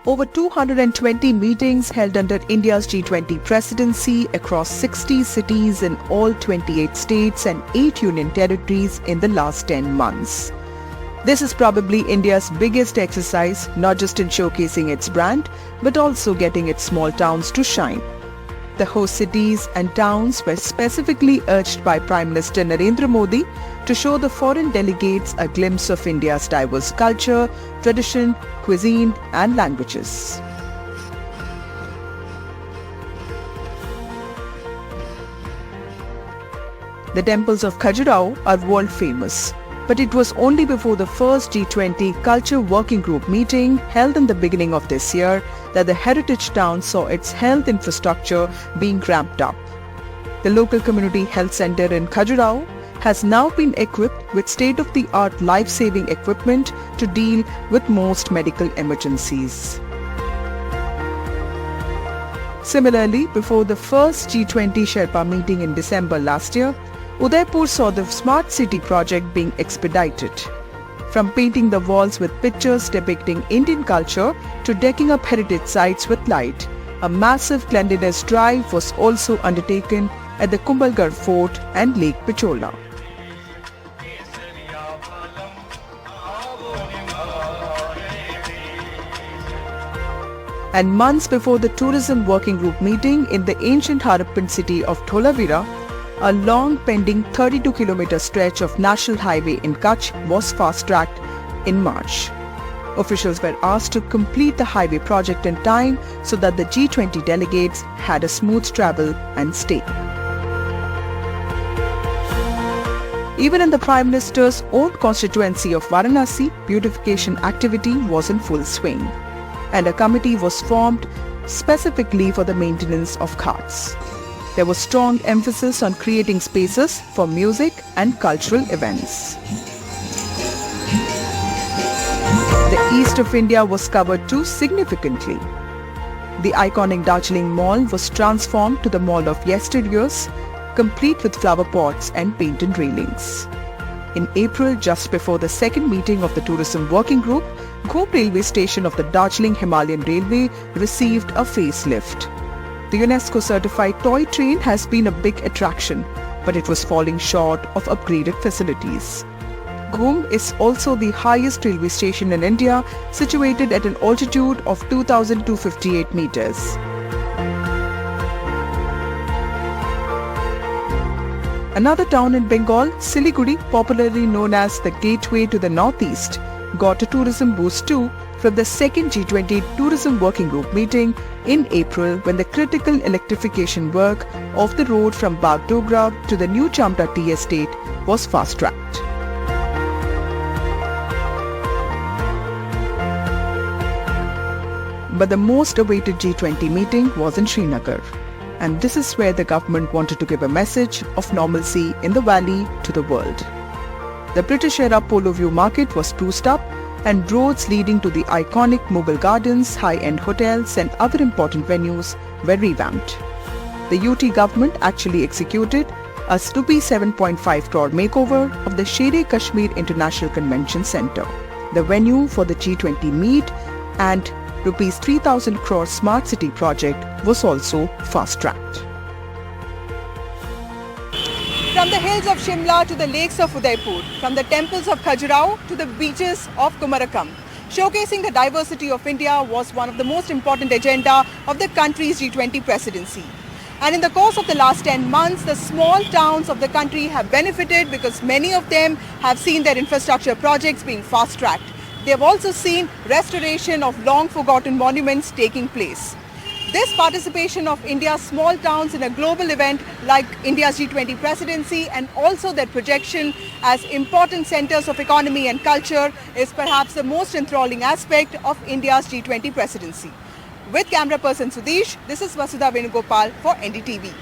Over 220 meetings held under India's G20 presidency across 60 cities in all 28 states and 8 union territories in the last 10 months. This is probably India's biggest exercise, not just in showcasing its brand, but also getting its small towns to shine. The host cities and towns were specifically urged by Prime Minister Narendra Modi to show the foreign delegates a glimpse of India's diverse culture, tradition, cuisine and languages. The temples of Khajuraho are world famous, but it was only before the first G20 Culture Working Group meeting held in the beginning of this year that the heritage town saw its health infrastructure being ramped up. The local community health center in Khajuraho has now been equipped with state-of-the-art life-saving equipment to deal with most medical emergencies. Similarly, before the first G20 Sherpa meeting in December last year, Udaipur saw the Smart City project being expedited. From painting the walls with pictures depicting Indian culture to decking up heritage sites with light, a massive cleanliness drive was also undertaken at the Kumbhalgarh Fort and Lake Pichola. And months before the Tourism Working Group meeting in the ancient Harappan city of Dholavira, a long pending 32-kilometer stretch of National Highway in Kutch was fast-tracked in March. Officials were asked to complete the highway project in time so that the G20 delegates had a smooth travel and stay. Even in the Prime Minister's own constituency of Varanasi, beautification activity was in full swing, and a committee was formed specifically for the maintenance of ghats. There was strong emphasis on creating spaces for music and cultural events. The east of India was covered too significantly. The iconic Darjeeling Mall was transformed to the mall of yesteryears, complete with flower pots and painted railings. In April, just before the second meeting of the Tourism Working Group, Ghum railway station of the Darjeeling Himalayan Railway received a facelift. The UNESCO-certified toy train has been a big attraction, but it was falling short of upgraded facilities. Ghum is also the highest railway station in India, situated at an altitude of 2,258 meters. Another town in Bengal, Siliguri, popularly known as the gateway to the northeast, got a tourism boost too from the second G20 Tourism Working Group meeting in April, when the critical electrification work of the road from Bagdogra to the new Chamta tea estate was fast-tracked. But the most awaited G20 meeting was in Srinagar, and this is where the government wanted to give a message of normalcy in the valley to the world. The British era Polo View Market was spruced up, and roads leading to the iconic Mughal gardens, high-end hotels and other important venues were revamped. The UT government actually executed a Rs 7.5 crore makeover of the Sher-e-Kashmir International Convention Centre, the venue for the G20 meet, and Rs 3,000 crore Smart City project was also fast-tracked. From the hills of Shimla to the lakes of Udaipur, from the temples of Khajuraho to the beaches of Kumarakam, showcasing the diversity of India was one of the most important agenda of the country's G20 presidency. And in the course of the last 10 months, the small towns of the country have benefited because many of them have seen their infrastructure projects being fast-tracked. They have also seen restoration of long-forgotten monuments taking place. This participation of India's small towns in a global event like India's G20 presidency, and also their projection as important centers of economy and culture, is perhaps the most enthralling aspect of India's G20 presidency. With camera person Sudesh, this is Vasudha Venugopal for NDTV.